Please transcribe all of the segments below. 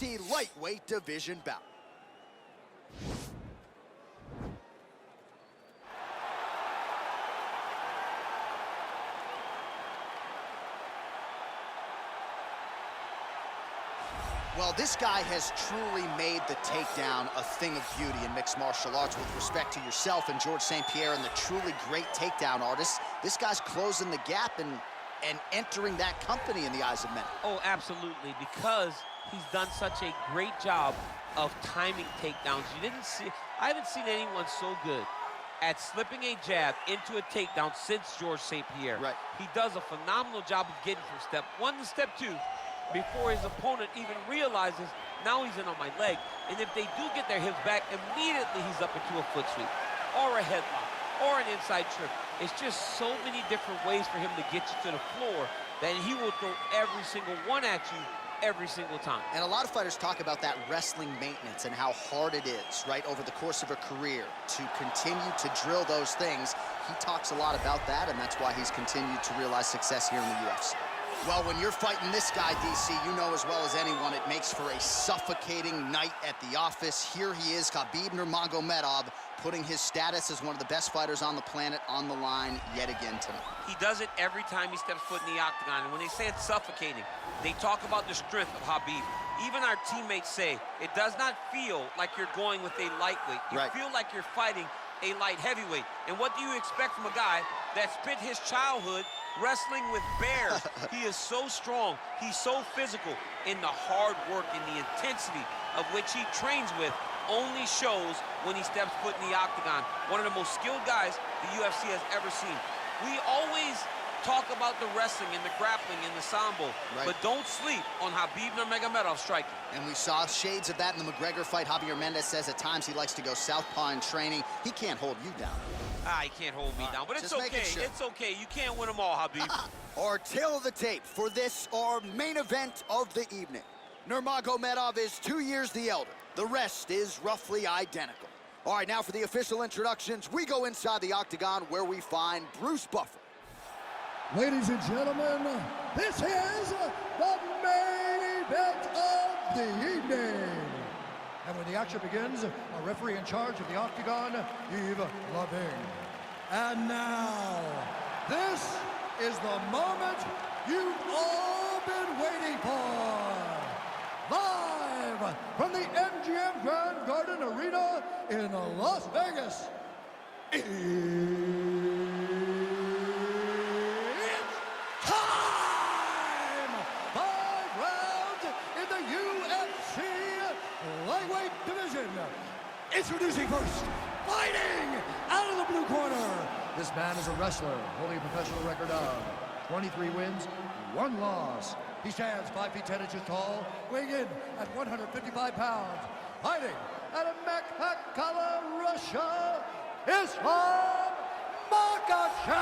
The lightweight division bout. Well, this guy has truly made the takedown a thing of beauty in mixed martial arts. With respect to yourself and George St. Pierre and the truly great takedown artists, this guy's closing the gap and entering that company in the eyes of many. Oh, absolutely, because he's done such a great job of timing takedowns. I haven't seen anyone so good at slipping a jab into a takedown since George St. Pierre. Right. He does a phenomenal job of getting from step one to step two before his opponent even realizes now he's in on my leg. And if they do get their hips back, immediately he's up into a foot sweep or a headlock or an inside trip. It's just so many different ways for him to get you to the floor that he will throw every single one at you every single time. And a lot of fighters talk about that wrestling maintenance and how hard it is, right, over the course of a career to continue to drill those things. He talks a lot about that, and that's why he's continued to realize success here in the UFC. Well, when you're fighting this guy, DC, you know as well as anyone, it makes for a suffocating night at the office. Here he is, Khabib Nurmagomedov, putting his status as one of the best fighters on the planet on the line yet again tonight. He does it every time he steps foot in the octagon, and when they say it's suffocating, they talk about the strength of Khabib. Even our teammates say it does not feel like you're going with a lightweight. You feel like you're fighting a light heavyweight. And what do you expect from a guy that spent his childhood wrestling with bears? He is so strong, he's so physical, and the hard work and the intensity of which he trains with only shows when he steps foot in the octagon. One of the most skilled guys the UFC has ever seen. We always talk about the wrestling and the grappling and the sambo, but don't sleep on Khabib Nurmagomedov striking. And we saw shades of that in the McGregor fight. Javier Mendez says at times he likes to go southpaw in training. He can't hold you down. He can't hold me down, but it's okay. Sure. It's okay. You can't win them all, Khabib. Our tail of the tape for this, our main event of the evening. Nurmagomedov is 2 years the elder. The rest is roughly identical. All right, now for the official introductions, we go inside the octagon where we find Bruce Buffer. Ladies and gentlemen, this is the main event of the evening. And when the action begins, our referee in charge of the octagon, Yves Lavigne. And now, this is the moment you've all been waiting for. Live from the MGM Grand Garden Arena in Las Vegas. It's time! 5 rounds in the UFC lightweight division. Introducing first, fighting out of the blue corner. This man is a wrestler, holding a professional record of 23 wins, 1 loss. He stands 5 feet 10 inches tall, weighing in at 155 pounds. Fighting out of Makhachev, Russia, Islam Makhachev.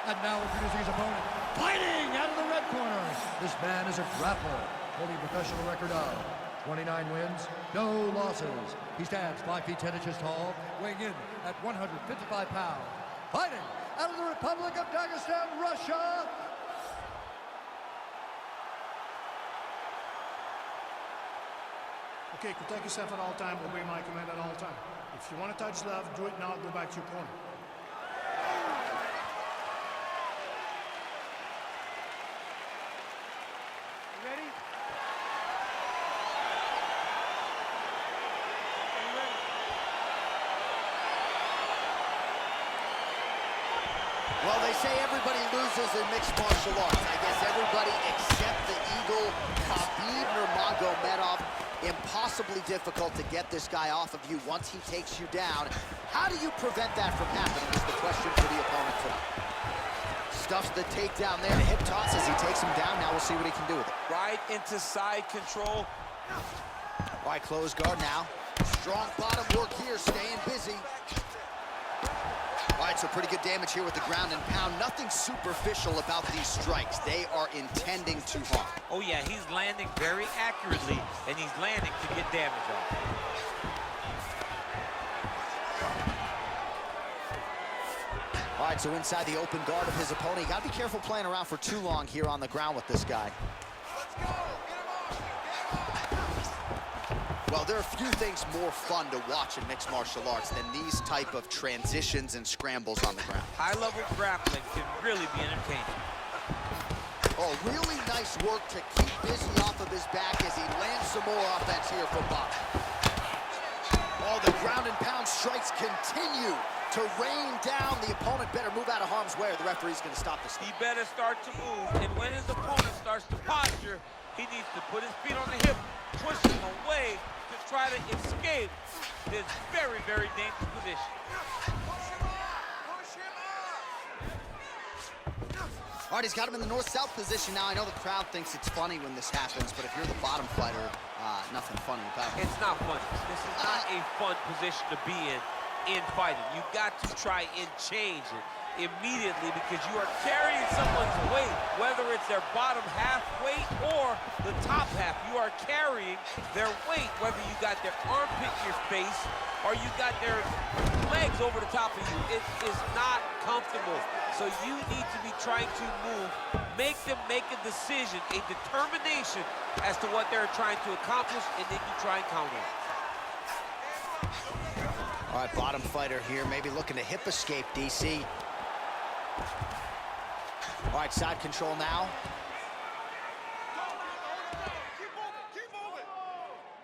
And now introducing his opponent, fighting out of the red corner. This man is a grappler, holding a professional record of 29 wins, no losses. He stands 5 feet 10 inches tall, weighing in at 155 pounds. Fighting out of the Republic of Dagestan, Russia. Okay, protect yourself at all times, obey my command at all times. If you want to touch love, do it now, go back to your corner. You ready? Are you ready? Well, they say everybody loses in mixed martial arts. I guess everybody except the Eagle, Khabib Nurmagomedov. Impossibly difficult to get this guy off of you once he takes you down. How do you prevent that from happening is the question for the opponent tonight. Stuffs the takedown there, the hip toss as he takes him down. Now we'll see what he can do with it. Right into side control. All right, close guard now. Strong bottom work here, staying busy. All right, so pretty good damage here with the ground and pound. Nothing superficial about these strikes. They are intending to harm. Oh, yeah, he's landing very accurately, and he's landing to get damage off. All right, so inside the open guard of his opponent. You got to be careful playing around for too long here on the ground with this guy. Let's go! Get him Well, there are a few things more fun to watch in mixed martial arts than these type of transitions and scrambles on the ground. High-level grappling can really be entertaining. Oh, really nice work to keep busy off of his back as he lands some more offense here from Bob. Oh, the ground and pound strikes continue to rain down. The opponent better move out of harm's way or the referee's going to stop this. He better start to move, and when his opponent starts to posture, he needs to put his feet on the hip, push him away to try to escape this very, very dangerous position. All right, he's got him in the north-south position now. I know the crowd thinks it's funny when this happens, but if you're the bottom fighter, nothing funny about it. It's not funny. This is not a fun position to be in fighting. You got to try and change it immediately because you are carrying someone's weight, whether it's their bottom half weight or the top half. You are carrying their weight, whether you got their armpit in your face or you got their legs over the top of you. It is not comfortable. So you need to be trying to move, make them make a decision, a determination as to what they're trying to accomplish, and then you try and counter it. All right, bottom fighter here, maybe looking to hip escape, DC. All right, side control now.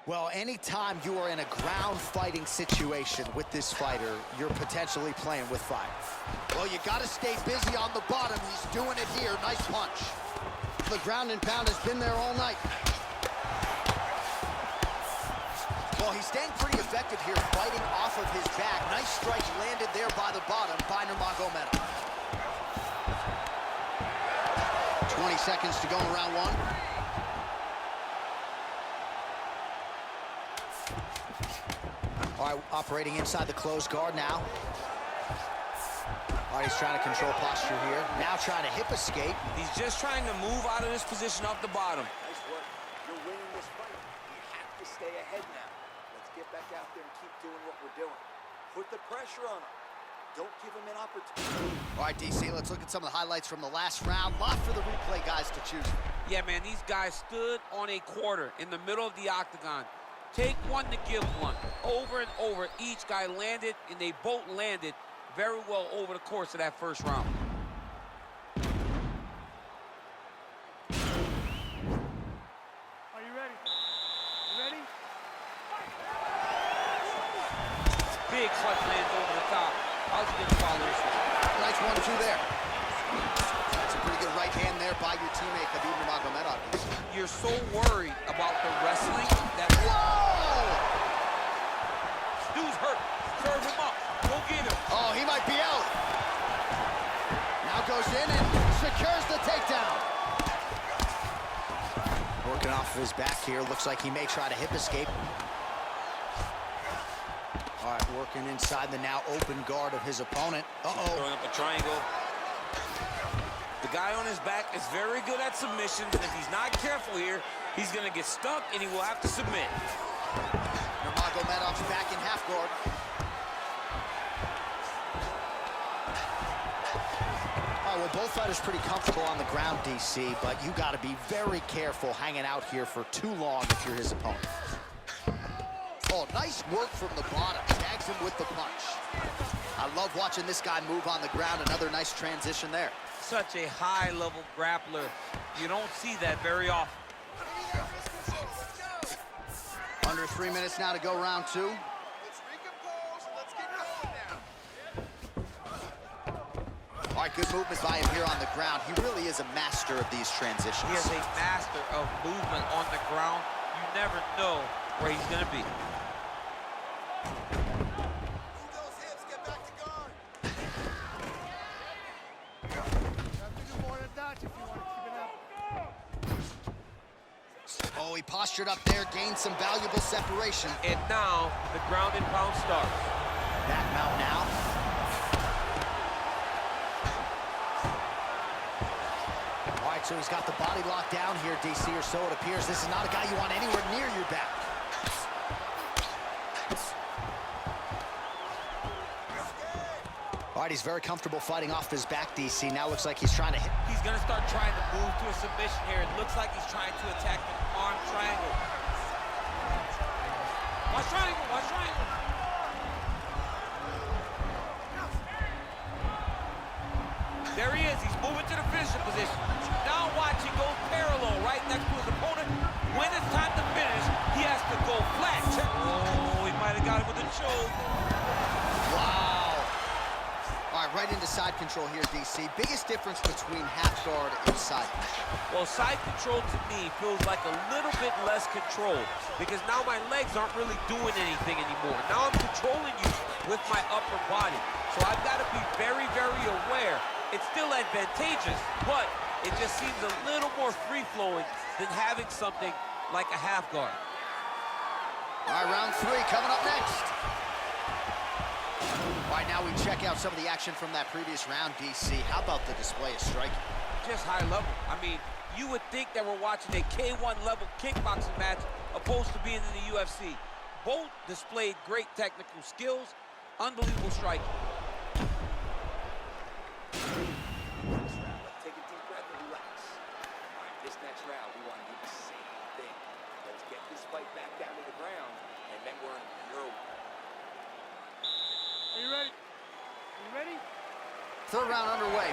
Well, anytime you are in a ground fighting situation with this fighter, you're potentially playing with fire. Well, you got to stay busy on the bottom. He's doing it here. Nice punch. The ground and pound has been there all night. Well, he's staying pretty effective here, fighting off of his back. Nice strike landed there by the bottom by Nurmagomedov. 20 seconds to go in round one. All right, operating inside the closed guard now. All right, he's trying to control posture here. Now trying to hip escape. He's just trying to move out of this position off the bottom. Nice work. You're winning this fight. You have to stay ahead now. Let's get back out there and keep doing what we're doing. Put the pressure on him. Don't give him an opportunity. All right, DC, let's look at some of the highlights from the last round. Lot for the replay guys to choose from. Yeah, man, these guys stood on a quarter in the middle of the octagon. Take one to give one. Over and over, each guy landed, and they both landed very well over the course of that first round. Are you ready? You ready? Big clutch lands over the top. How's he gonna follow this one? Nice 1-2 there. That's a pretty good right hand there by your teammate, Khabib Nurmagomedov. You're so worried about the wrestling that... Whoa! Dude's hurt. Serve him up. Go get him. Oh, he might be out. Now goes in and secures the takedown. Working off of his back here. Looks like he may try to hip escape. All right, working inside the now open guard of his opponent. Throwing up a triangle. The guy on his back is very good at submissions, and if he's not careful here, he's going to get stuck, and he will have to submit. Nurmagomedov's back in half guard. All right, well, both fighters pretty comfortable on the ground, DC, but you got to be very careful hanging out here for too long if you're his opponent. Oh, nice work from the bottom. Tags him with the punch. I love watching this guy move on the ground. Another nice transition there. Such a high-level grappler. You don't see that very often. Under 3 minutes now to go round two. Let's recompose and let's get going now. All right, good movement by him here on the ground. He really is a master of these transitions. He is a master of movement on the ground. You never know where he's going to be. Move those hips, get back to guard. You have to do more than that if you want to keep it up. Oh, he postured up there, gained some valuable separation. And now the ground and pound starts. Back mount now. All right, so he's got the body locked down here, DC, or so it appears. This is not a guy you want anywhere near your back. All right, he's very comfortable fighting off his back, DC. Now looks like he's trying to hit. He's going to start trying to move to a submission here. It looks like he's trying to attack the arm triangle. control here, DC. Biggest difference between half guard and side control? Well, side control to me feels like a little bit less control because now my legs aren't really doing anything anymore. Now I'm controlling you with my upper body. So I've got to be very, very aware. It's still advantageous, but it just seems a little more free-flowing than having something like a half guard. All right, round 3 coming up next. All right, now we check out some of the action from that previous round, DC. How about the display of striking? Just high level. I mean, you would think that we're watching a K1 level kickboxing match opposed to being in the UFC. Both displayed great technical skills, unbelievable striking. Take a deep breath and relax. All right, this next round, we want to do the same thing. Let's get this fight back down to the ground, and then we're in your way. Are you ready? Are you ready? Third round underway.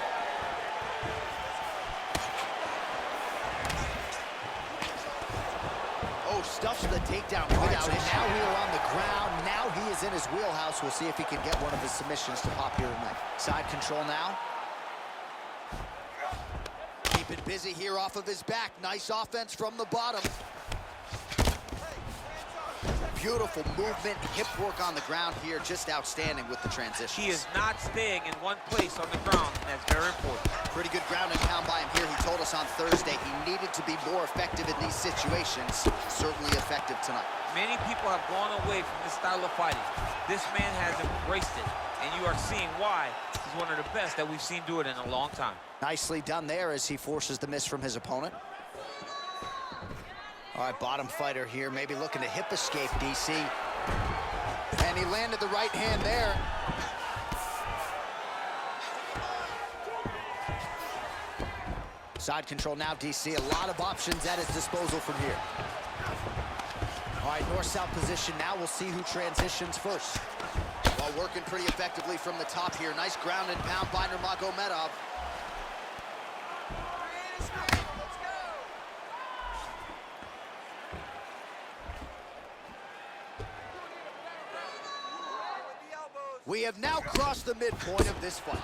Oh, stuffs the takedown right out. And now we are on the ground. Now he is in his wheelhouse. We'll see if he can get one of his submissions to pop here tonight. Side control now. Keep it busy here off of his back. Nice offense from the bottom. Beautiful movement, hip work on the ground here, just outstanding with the transition. He is not staying in one place on the ground, and that's very important. Pretty good ground and pound by him here. He told us on Thursday he needed to be more effective in these situations. Certainly effective tonight. Many people have gone away from this style of fighting. This man has embraced it, and you are seeing why he's one of the best that we've seen do it in a long time. Nicely done there as he forces the miss from his opponent. All right, bottom fighter here, maybe looking to hip escape, DC. And he landed the right hand there. Side control now, DC. A lot of options at his disposal from here. All right, north-south position now. We'll see who transitions first. While working pretty effectively from the top here. Nice ground and pound by Nurmagomedov. We have now crossed the midpoint of this fight.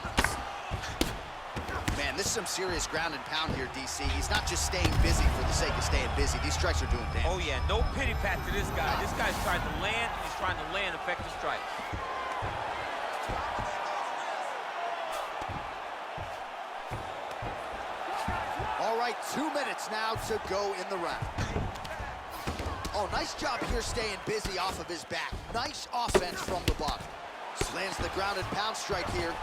Man, this is some serious ground and pound here, DC. He's not just staying busy for the sake of staying busy. These strikes are doing damage. Oh, yeah, no pity pat to this guy. This guy's trying to land, and he's trying to land effective strikes. All right, 2 minutes now to go in the round. Oh, nice job here staying busy off of his back. Nice offense from the bottom. Lands the ground and pound strike here.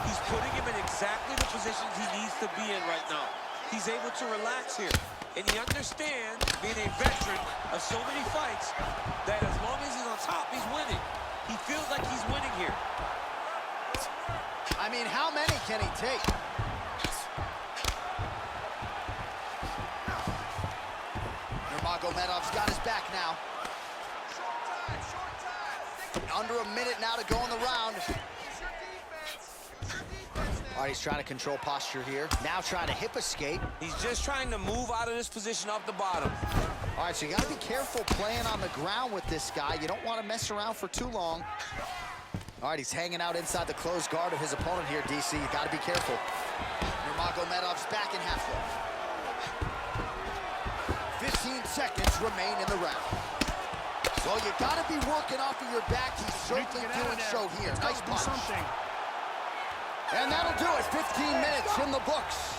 He's putting him in exactly the positions he needs to be in right now. He's able to relax here. And he understands, being a veteran of so many fights, that as long as he's on top, he's winning. He feels like he's winning here. I mean, how many can he take? Nurmagomedov's got his back now. Under a minute now to go in the round. All right, he's trying to control posture here. Now trying to hip escape. He's just trying to move out of this position off the bottom. All right, so you got to be careful playing on the ground with this guy. You don't want to mess around for too long. All right, he's hanging out inside the closed guard of his opponent here, DC. You got to be careful. Nurmagomedov's back in half guard. 15 seconds remain in the round. Well, you got to be working off of your back. He's certainly doing so here. Nice punch. And that'll do it. 15 minutes in the books.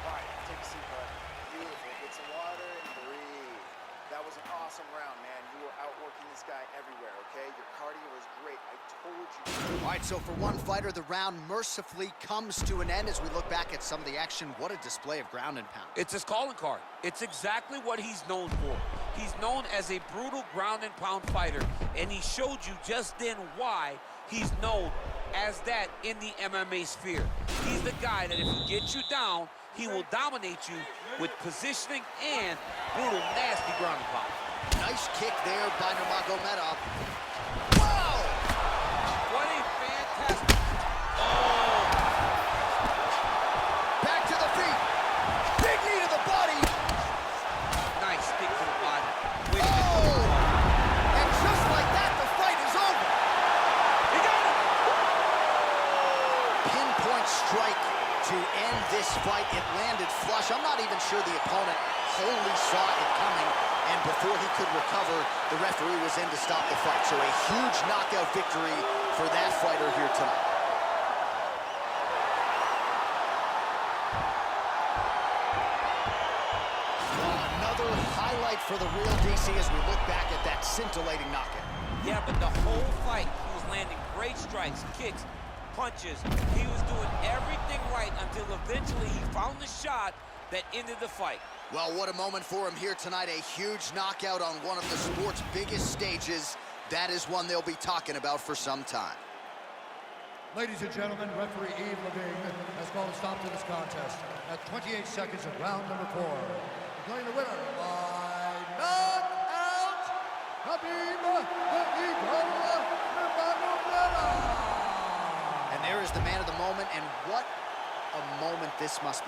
All right, take a seat, bud. Beautiful. Get some water and breathe. That was an awesome round, man. You were outworking this guy everywhere, okay? Your cardio was great. I told you. All right, so for one fighter, the round mercifully comes to an end as we look back at some of the action. What a display of ground and pound. It's his calling card. It's exactly what he's known for. He's known as a brutal ground and pound fighter, and he showed you just then why he's known as that in the MMA sphere. He's the guy that if he gets you down, he will dominate you with positioning and brutal, nasty ground and pound. Nice kick there by Nurmagomedov. Whoa! What a fantastic... Oh! Back to the feet. Big knee to the body. Nice kick to the body. Oh! And just like that, the fight is over. He got him! sure the opponent wholly saw it coming, and before he could recover, the referee was in to stop the fight. So a huge knockout victory for that fighter here tonight. Another highlight for the real DC as we look back at that scintillating knockout. Yeah, but the whole fight, he was landing great strikes, kicks, punches. He was doing everything right until eventually he found the shot that ended the fight. Well, what a moment for him here tonight. A huge knockout on one of the sport's biggest stages. That is one they'll be talking about for some time. Ladies and gentlemen, referee IceyUTv has called a stop to this contest at 28 seconds of round number 4. Declaring the winner by knockout, Nurmagomedov. And there is the man of the moment, and what a moment this must be.